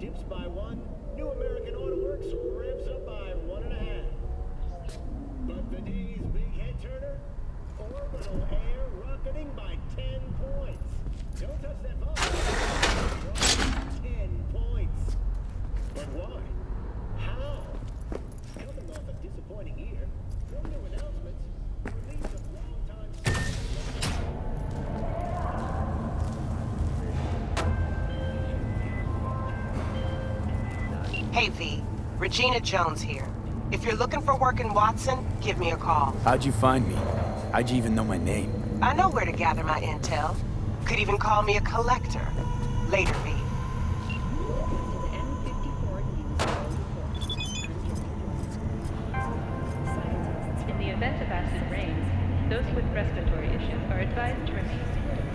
dips by 1. New American Auto Works revs up by 1.5. But the day's big head turner? Orbital air rocketing by 10 points. Don't touch that ball. 10 points. But why? How? Coming off a disappointing year, no new announcements, release of long-time... Hey V, Regina Jones here. If you're looking for work in Watson, give me a call. How'd you find me? How'd you even know my name? I know where to gather my intel. Could even call me a collector. Later, V. In the event of acid rain, those with respiratory issues are advised to remain indoors.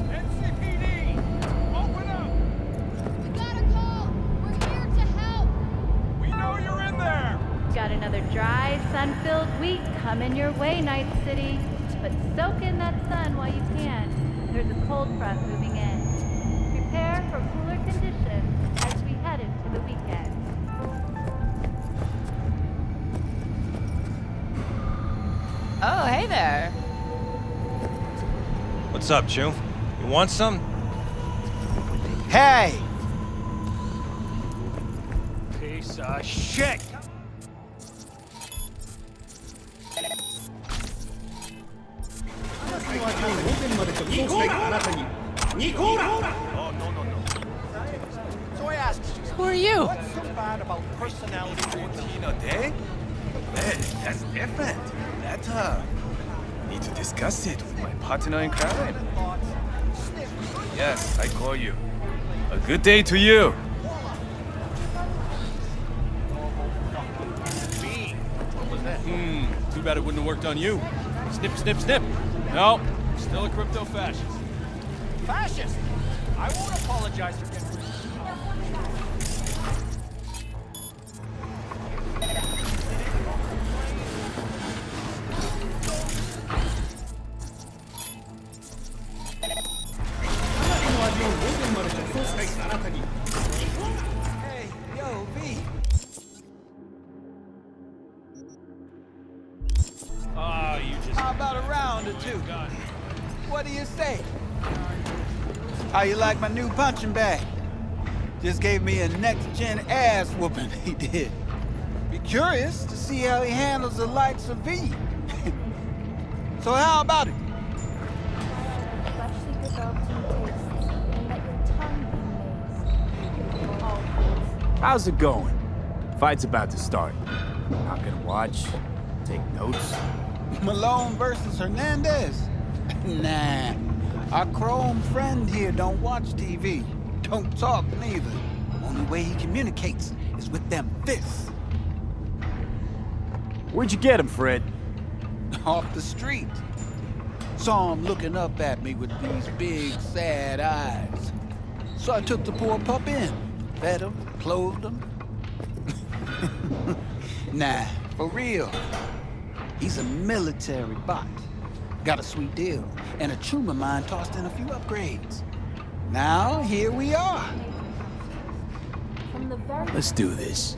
NCPD! Open up! We got a call! We're here to help! We know you're in there! Got another dry, sun-filled week coming your way, Night City. But soak in that sun while you can. There's a cold front moving in. Prepare for cooler conditions as we head into the weekend. Oh, hey there. What's up, Chew? You want some? Hey! Piece of shit! Oh, no. So I asked you, Who are you? what's so bad about personality 14 a day? Hey, that's different. That, need to discuss it with my partner in crime. Yes, I call you. A good day to you. Too bad it wouldn't have worked on you. Snip, snip, snip. No, still a crypto fascist. Fascist! I won't apologize for getting... Hey, yo, V. Ah, you just... How about a round or two? What do you say? How you like my new punching bag? Just gave me a next-gen ass whooping, he did. Be curious to see how he handles the likes of V. So how about it? How's it going? Fight's about to start. Not gonna watch, take notes. Malone versus Hernandez? Nah. Our Chrome friend here don't watch TV. Don't talk neither. Only way he communicates is with them fists. Where'd you get him, Fred? Off the street. Saw him looking up at me with these big, sad eyes. So I took the poor pup in. Fed him, clothed him. Nah, for real. He's a military bot. Got a sweet deal, and a tumor mine tossed in a few upgrades. Now, here we are. Let's do this.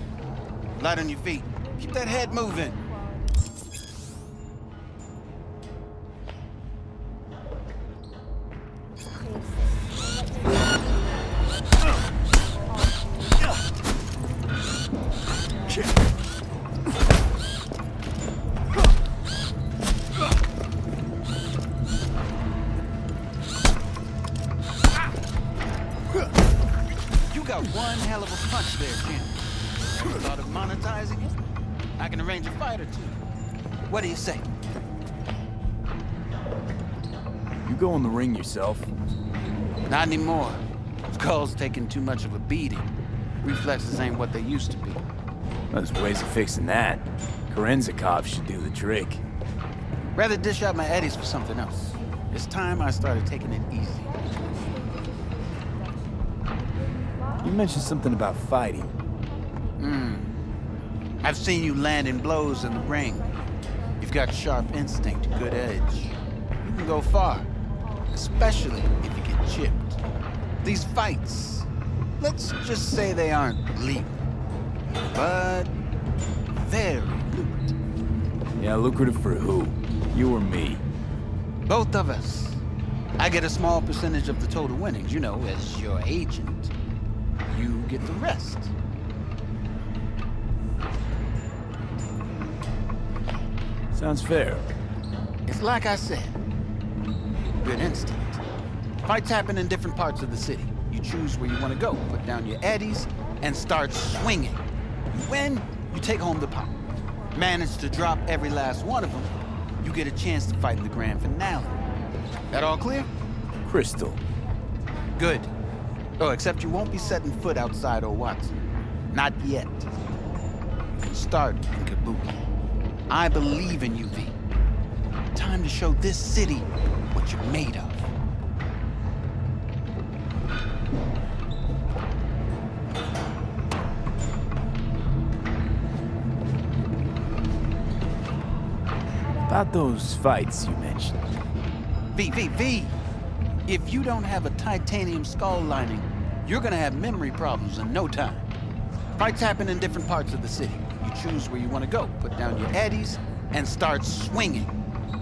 Light on your feet. Keep that head moving. You got one hell of a punch there, champ. Thought of monetizing it? I can arrange a fight or two. What do you say? You go in the ring yourself. Not anymore. Skull's taking too much of a beating. Reflexes ain't what they used to be. There's ways of fixing that. Korenzikov should do the trick. Rather dish out my eddies for something else. It's time I started taking it easy. You mentioned something about fighting. I've seen you landing blows in the ring. You've got sharp instinct, good edge. go far, especially if you get chipped. These fights, let's just say they aren't legal, but very lucrative. Yeah, lucrative for who? You or me? Both of us. I get a small percentage of the total winnings, you know, as your agent. You get the rest. Sounds fair. It's like I said. Good instinct. Fights happen in different parts of the city. You choose where you want to go, put down your eddies, and start swinging. You win, you take home the pot. Manage to drop every last one of them, you get a chance to fight in the grand finale. That all clear? Crystal. Good. Oh, except you won't be setting foot outside old Watson. Not yet. You can start in Kabuki. I believe in you, V. Time to show this city what you're made of. About those fights you mentioned. V. If you don't have a titanium skull lining, you're gonna have memory problems in no time. Fights happen in different parts of the city. You choose where you want to go, put down your eddies, and start swinging.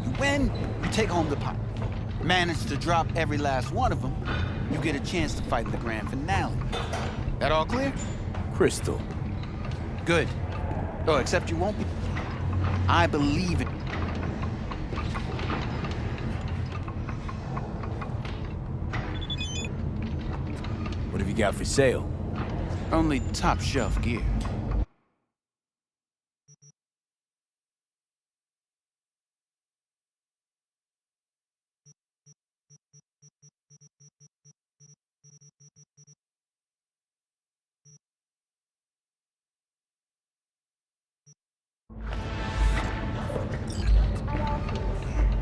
You win, you take home the pot. Manage to drop every last one of them, you get a chance to fight in the grand finale. That all clear? Crystal. Good. Oh, except you won't be... I believe it. What have you got for sale? Only top shelf gear.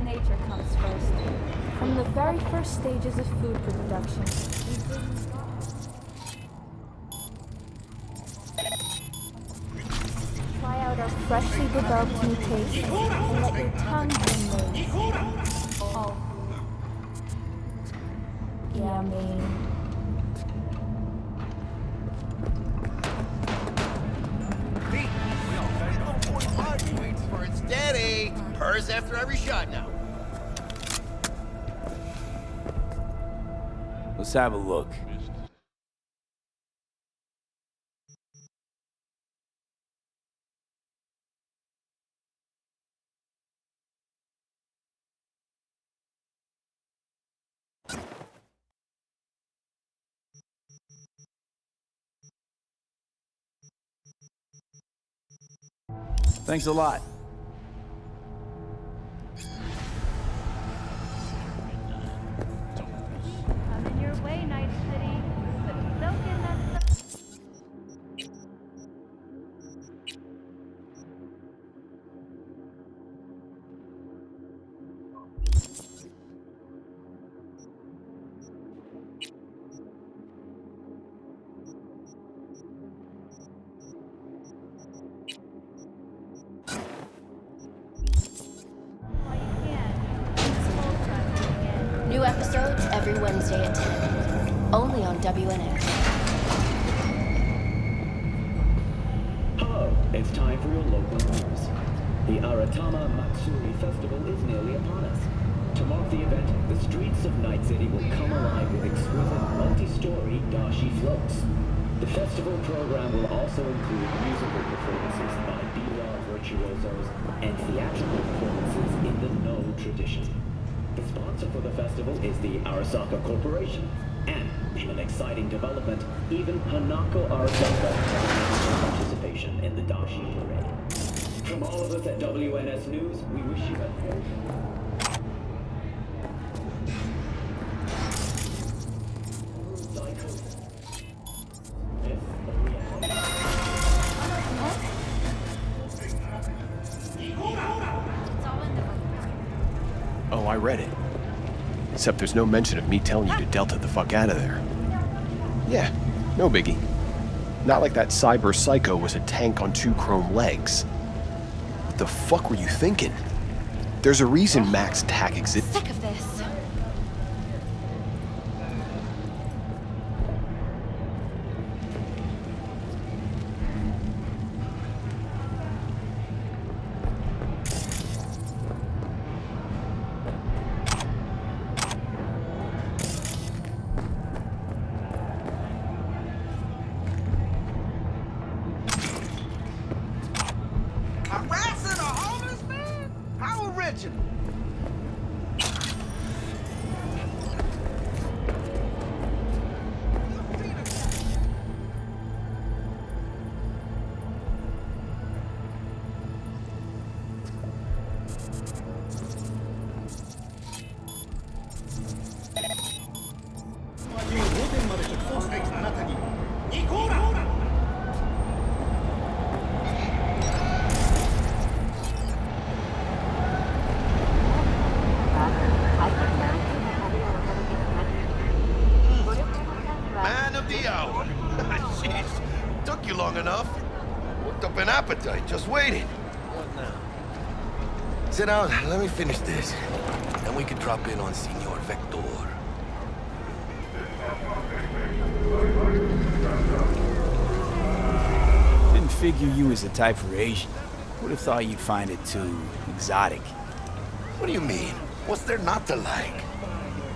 Nature comes first. From the very first stages of food production. Try out our freshly developed new taste and let your tongue amaze. Oh. Yeah, me. Steady! Purse after every shot now. Let's have a look. Thanks a lot. Coming your way, Night City. But soak in that while you can. Cold front moving in. New episodes every Wednesday at 10. Only on WNX. Hello, it's time for your local news. The Aratama Matsuri Festival is nearly upon us. To mark the event, the streets of Night City will come alive with exquisite multi-story dashi floats. The festival program will also include musical performances by biwa virtuosos and theatrical performances in the No tradition. The sponsor for the festival is the Arasaka Corporation, and in an exciting development, even Hanako Arasaka has participation in the dashi parade. From all of us at WNS News, we wish you a very Oh, I read it. Except there's no mention of me telling you to Delta the fuck out of there. Yeah, no biggie. Not like that cyber psycho was a tank on 2 chrome legs. What the fuck were you thinking? There's a reason Max TAC exists. Sick of this. up an appetite just waiting. What now? Sit down, let me finish this. Then we can drop in on Senor Vector. Didn't figure you was the type for Asian. Would have thought you'd find it too exotic. What do you mean? What's there not to like?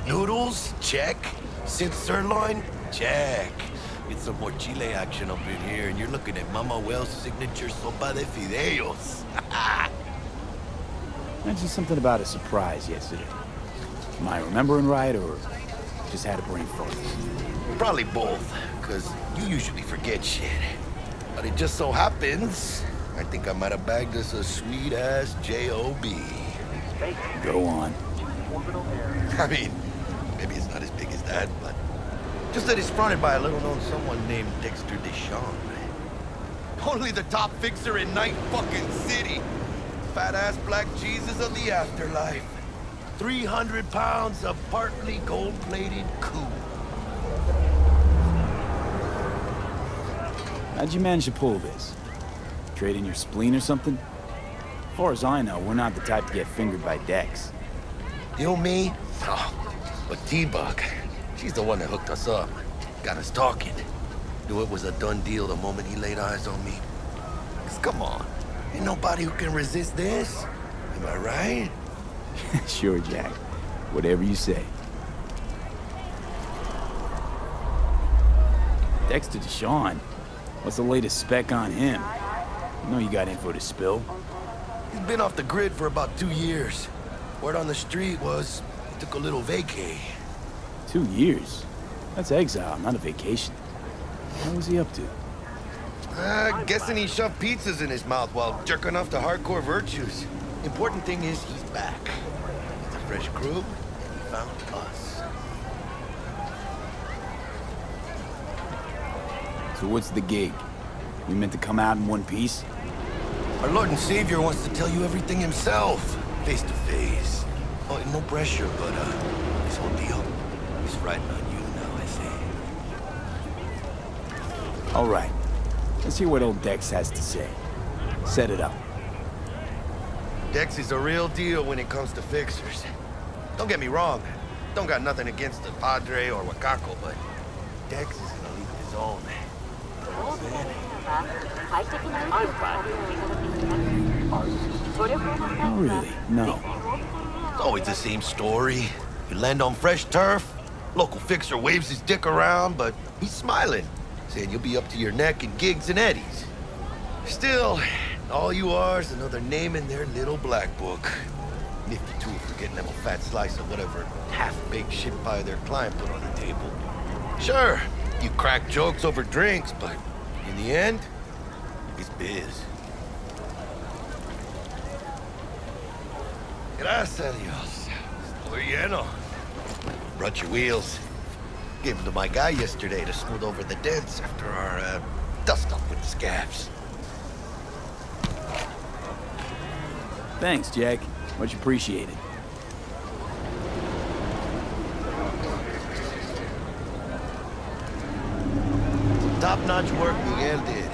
Noodles? Check. Synth sirloin? Check. Get some more Chile action up in here, and you're looking at Mama Wells' signature sopa de fideos. Mentioned something about a surprise yesterday. Am I remembering right, or just had a brain fart? Probably both, because you usually forget shit. But it just so happens, I think I might have bagged us a sweet-ass J.O.B. Go on. I mean, maybe it's not as big as that, but just that it's fronted by a little-known someone named Dexter Deshawn. Only the top fixer in Night fucking City. Fat-ass black Jesus of the afterlife. 300 pounds of partly gold-plated coup. How'd you manage to pull this? Trading your spleen or something? As far as I know, we're not the type to get fingered by Dex. You, me? Oh, but T-Bug. She's the one that hooked us up. Got us talking. Knew it was a done deal the moment he laid eyes on me. 'Cause come on, ain't nobody who can resist this. Am I right? Sure, Jack. Whatever you say. Dexter Deshawn? What's the latest spec on him? I know you got info to spill. He's been off the grid for about 2 years. Word on the street was he took a little vacay. 2 years? That's exile, not a vacation. What was he up to? Guessing he shoved pizzas in his mouth while jerking off to hardcore virtues. Important thing is he's back. It's a fresh crew, and he found us. So what's the gig? We meant to come out in one piece? Our Lord and Savior wants to tell you everything himself, face to face. Oh, no pressure, but this whole deal is riding on you now, I say. All right. Let's hear what old Dex has to say. Set it up. Dex is a real deal when it comes to fixers. Don't get me wrong. Don't got nothing against the Padre or Wakako, but Dex is in a league of his own. Oh, really? No. It's always the same story. You land on fresh turf, local fixer waves his dick around, but he's smiling, saying you'll be up to your neck in gigs and eddies. Still, all you are is another name in their little black book. Nifty too for getting them a fat slice of whatever half-baked shit pie their client put on the table. Sure, you crack jokes over drinks, but in the end, it's biz. Gracias a Dios. Estoy lleno. Brought your wheels. Gave them to my guy yesterday to smooth over the dents after our dust-up with the scabs. Thanks, Jack. Much appreciated. Top-notch work Miguel did.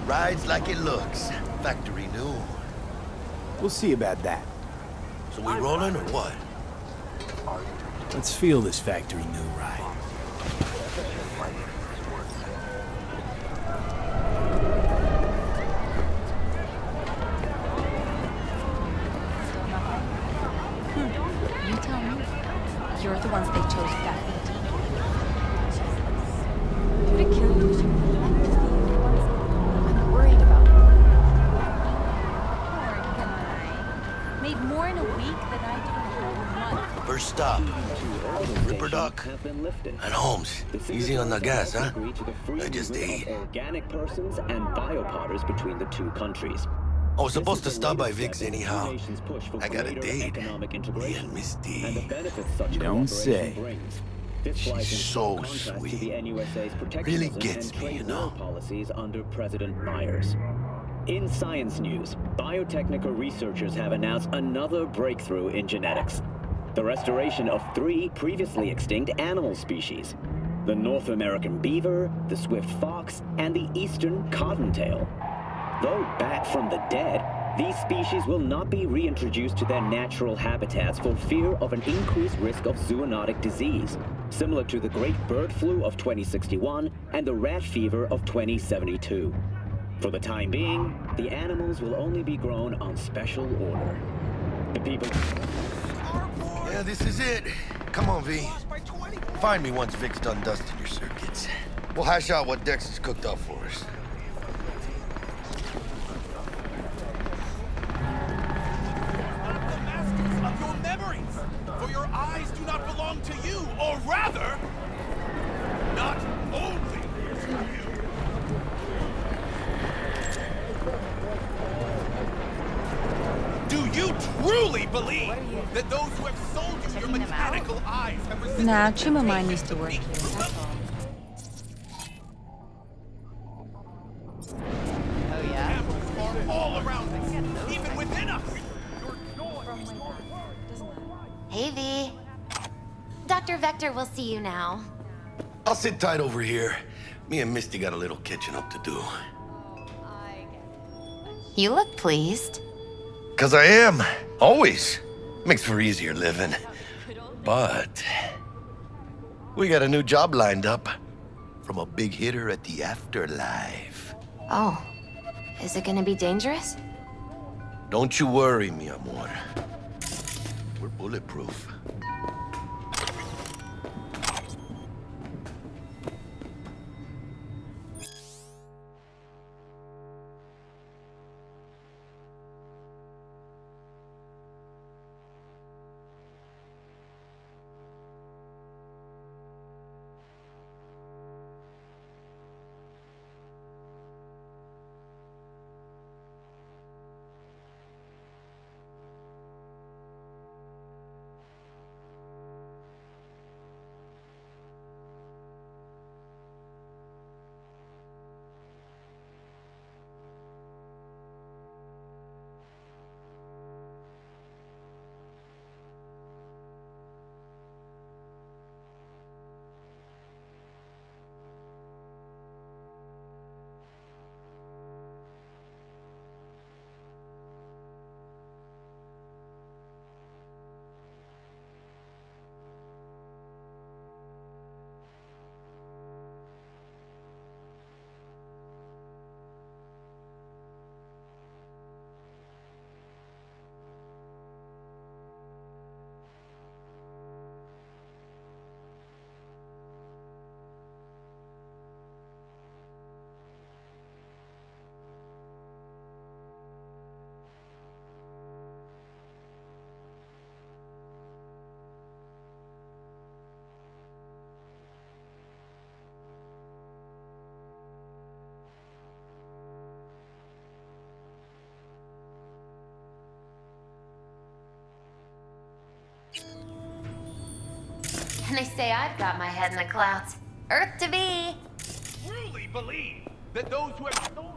Rides like it looks. Factory new. We'll see about that. So we rolling or what? Let's feel this factory new ride. You tell me. You're the ones they chose for that BD. Did it kill you? I'm worried about you. Poor guy. Made more in a week than I did in a month. First stop. Ripper Duck. And Holmes. Easy on the gas, huh? I just ate. Organic persons and biopodders between the two countries. I was supposed to stop by Vic's anyhow. I got a date. Me and Miss D. You don't say. She's so sweet. Really gets me, you know. Policies under President Myers. In science news, Biotechnica researchers have announced another breakthrough in genetics. The restoration of 3 previously extinct animal species. The North American beaver, the swift fox, and the eastern cottontail. Though back from the dead, these species will not be reintroduced to their natural habitats for fear of an increased risk of zoonotic disease, similar to the Great Bird Flu of 2061 and the Rat Fever of 2072. For the time being, the animals will only be grown on special order. The people... Yeah, this is it. Come on, V. Find me once Vic's done dusting your circuits. We'll hash out what Dex has cooked up for us. Of your memories, for your eyes do not belong to you, or rather, not only to you. Do you truly believe that those who have sold you your mechanical eyes have resisted? Nah, Chuma mine used to work here. Oh yeah. Are all around us, even within us. Hey, V. Dr. Vector will see you now. I'll sit tight over here. Me and Misty got a little catching up to do. You look pleased. 'Cause I am. Always. Makes for easier living. But... we got a new job lined up. From a big hitter at the afterlife. Oh. Is it gonna be dangerous? Don't you worry, mi amor. We're bulletproof. And they say I've got my head in the clouds. Earth to be. Truly believe that those who have sold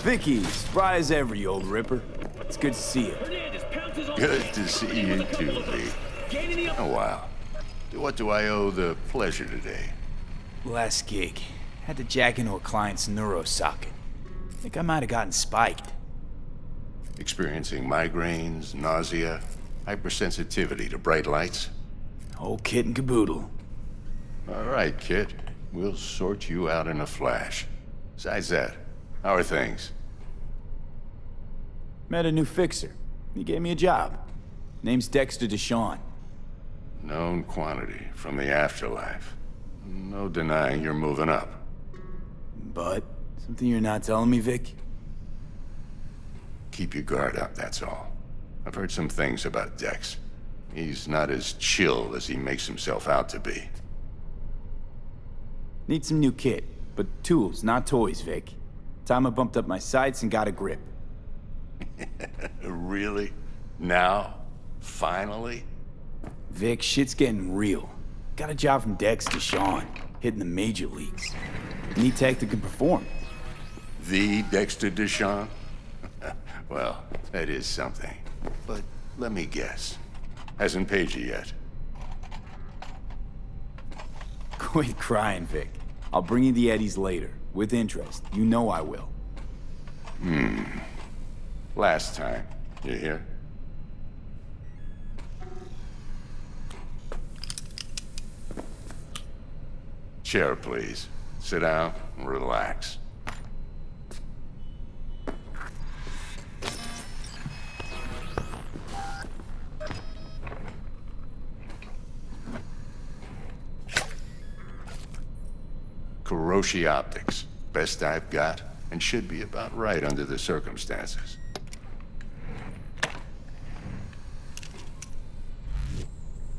Vicky, spry as ever, you old ripper. It's good to see you. Good to see you too, V. Oh, wow. To what do I owe the pleasure today? Last gig. Had to jack into a client's neuro socket. Think I might have gotten spiked. Experiencing migraines, nausea, hypersensitivity to bright lights? Whole kit and caboodle. All right, kid. We'll sort you out in a flash. Besides that, how are things? Met a new fixer. He gave me a job. Name's Dexter Deshawn. Known quantity from the afterlife. No denying you're moving up. But, something you're not telling me, Vic? Keep your guard up, that's all. I've heard some things about Dex. He's not as chill as he makes himself out to be. Need some new kit. but tools, not toys, Vic. Time I bumped up my sights and got a grip. Really? Now? Finally? Vic, shit's getting real. Got a job from Dex to Sean, hitting the major leagues. Need tech that can perform. The Dexter Deshawn? Well, that is something. But let me guess. Hasn't paid you yet. Quit crying, Vic. I'll bring you the eddies later, with interest. You know I will. Last time. You hear? Chair, please. Sit down and relax. Kiroshi Optics. Best I've got, and should be about right under the circumstances.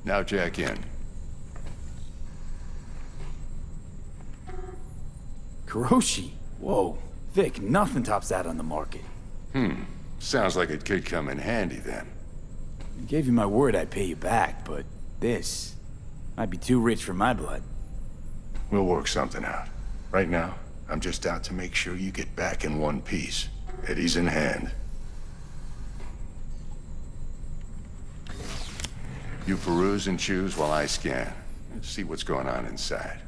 Now jack in. Kiroshi? Whoa. Vic, nothing tops that on the market. Sounds like it could come in handy then. I gave you my word I'd pay you back, but this might be too rich for my blood. We'll work something out. Right now, I'm just out to make sure you get back in one piece. Eddie's in hand. You peruse and choose while I scan. See what's going on inside.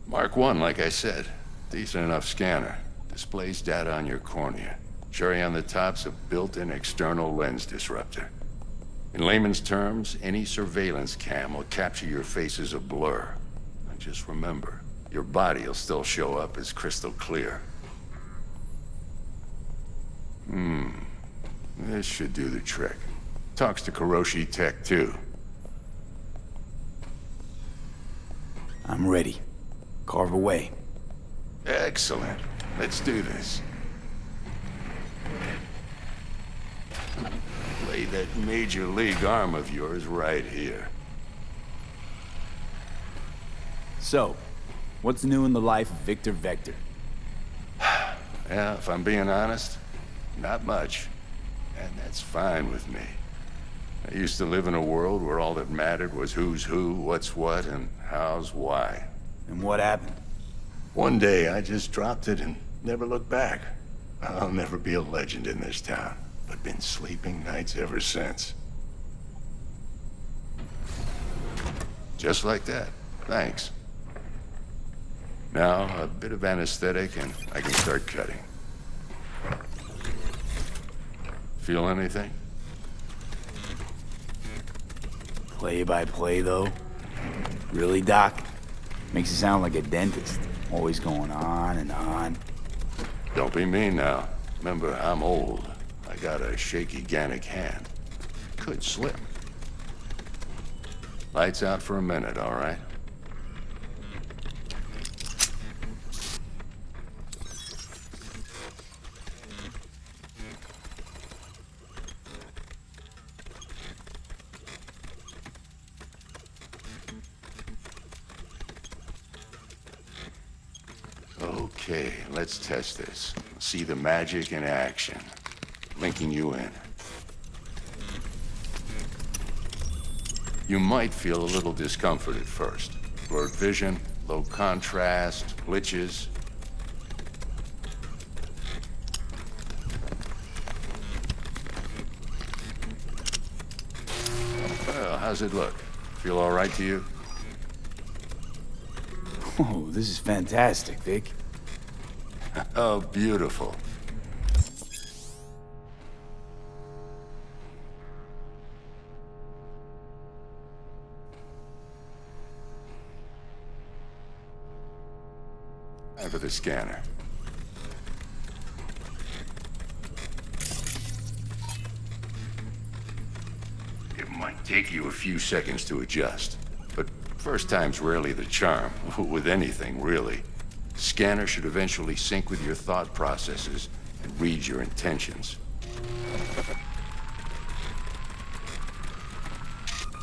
Mark 1, like I said. Decent enough scanner. Displays data on your cornea. Cherry on the top's a built-in external lens disruptor. In layman's terms, any surveillance cam will capture your face as a blur. And just remember, your body will still show up as crystal clear. This should do the trick. Talks to Kiroshi Tech, too. I'm ready. Carve away. Excellent. Let's do this. Lay that major league arm of yours right here. So, what's new in the life of Victor Vector? Yeah, if I'm being honest, not much. And that's fine with me. I used to live in a world where all that mattered was who's who, what's what, and how's why. And what happened? One day, I just dropped it and never looked back. I'll never be a legend in this town, but been sleeping nights ever since. Just like that. Thanks. Now, a bit of anesthetic and I can start cutting. Feel anything? Play by play, though? Really, Doc? Makes you sound like a dentist. Always going on and on. Don't be mean now. Remember, I'm old. I got a shaky Gannic hand. Could slip. Lights out for a minute, all right? Okay, let's test this. See the magic in action. Linking you in. You might feel a little discomfort at first. Blurred vision, low contrast, glitches. How's it look? Feel all right to you? Oh, this is fantastic, Vic. Oh, beautiful. Time for the scanner. It might take you a few seconds to adjust, but first time's rarely the charm, with anything, really. Scanner should eventually sync with your thought processes and read your intentions.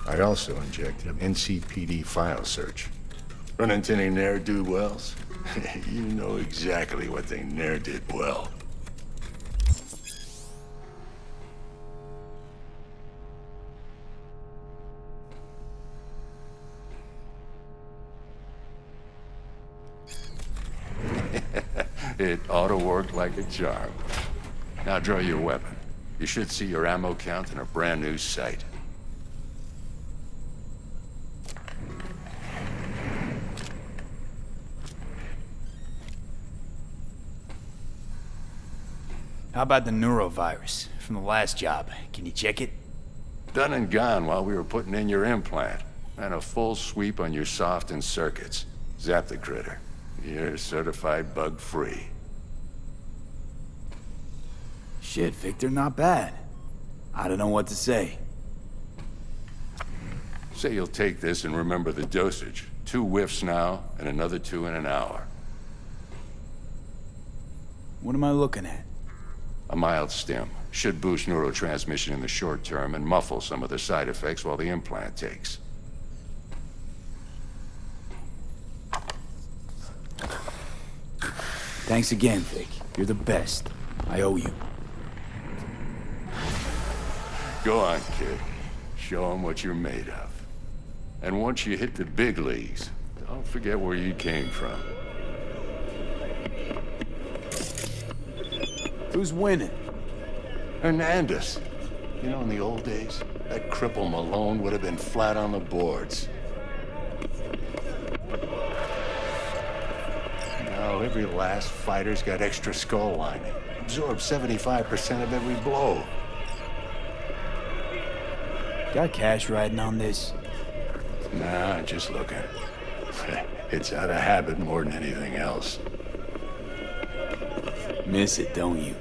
I also injected an NCPD file search. Run into any ne'er-do-wells? You know exactly what they ne'er did well. It auto-worked like a charm. Now draw your weapon. You should see your ammo count in a brand new sight. How about the neurovirus from the last job? Can you check it? Done and gone while we were putting in your implant. And a full sweep on your soft and circuits. Zap the critter. You're certified bug-free. Shit, Victor, not bad. I don't know what to say. Say you'll take this and remember the dosage. 2 whiffs now, and another 2 in an hour. What am I looking at? A mild stim. Should boost neurotransmission in the short term and muffle some of the side effects while the implant takes. Thanks again, Vic. You're the best. I owe you. Go on, kid. Show them what you're made of. And once you hit the big leagues, don't forget where you came from. Who's winning? Hernandez. You know, in the old days, that cripple Malone would have been flat on the boards. Now, every last fighter's got extra skull lining. Absorbs 75% of every blow. Got cash riding on this? Nah, just looking. It's out of habit more than anything else. Miss it, don't you?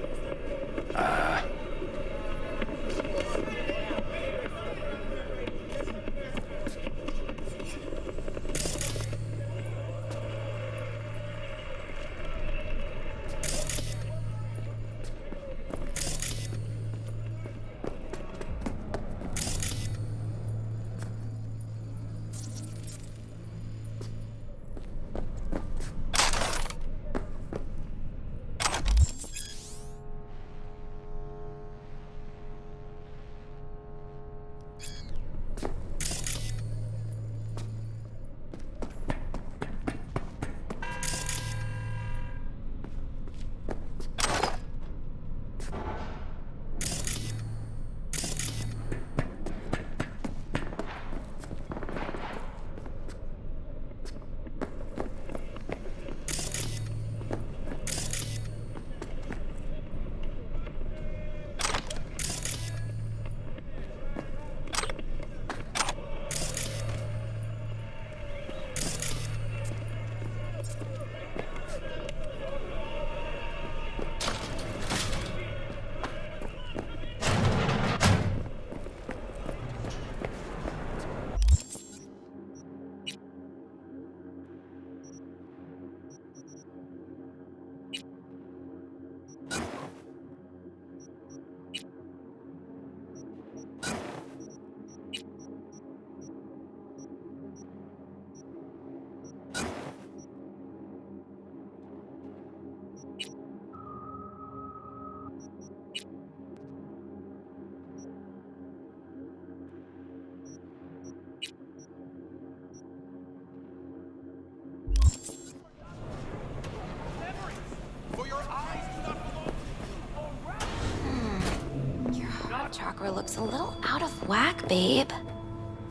Chakra looks a little out of whack, babe.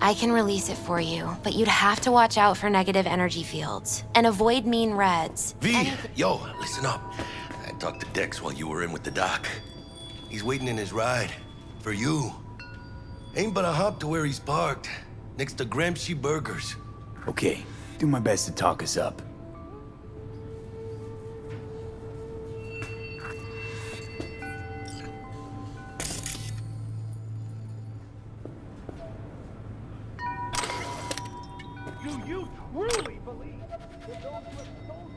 I can release it for you, but you'd have to watch out for negative energy fields and avoid mean reds. V, yo, listen up. I talked to Dex while you were in with the doc. He's waiting in his ride. For you. Ain't but a hop to where he's parked. Next to Gramsci Burgers. Okay, do my best to talk us up. Do you truly believe that those who have stolen...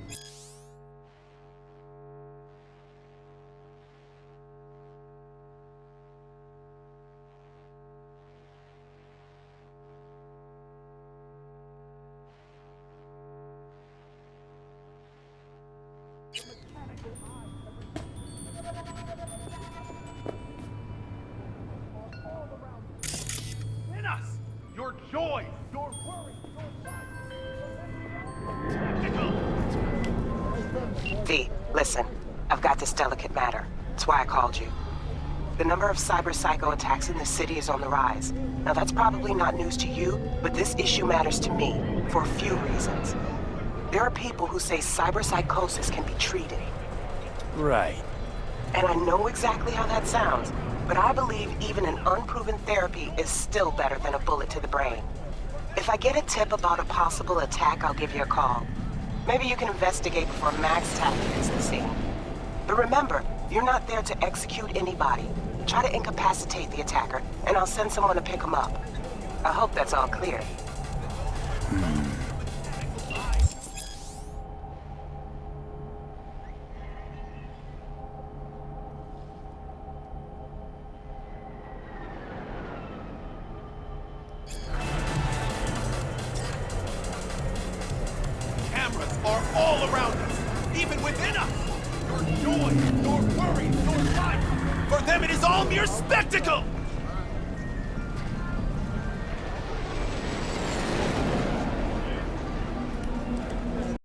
In us! Your joy, your worry, V, listen. I've got this delicate matter. That's why I called you. The number of cyber psycho attacks in the city is on the rise. Now that's probably not news to you, but this issue matters to me for a few reasons. There are people who say cyber psychosis can be treated. Right. And I know exactly how that sounds, but I believe even an unproven therapy is still better than a bullet to the brain. If I get a tip about a possible attack, I'll give you a call. Maybe you can investigate before Max Tally hits the scene. But remember, you're not there to execute anybody. Try to incapacitate the attacker, and I'll send someone to pick him up. I hope that's all clear. Cameras are all around us, even within us. Your joy, your worry, your life. For them it is all mere spectacle.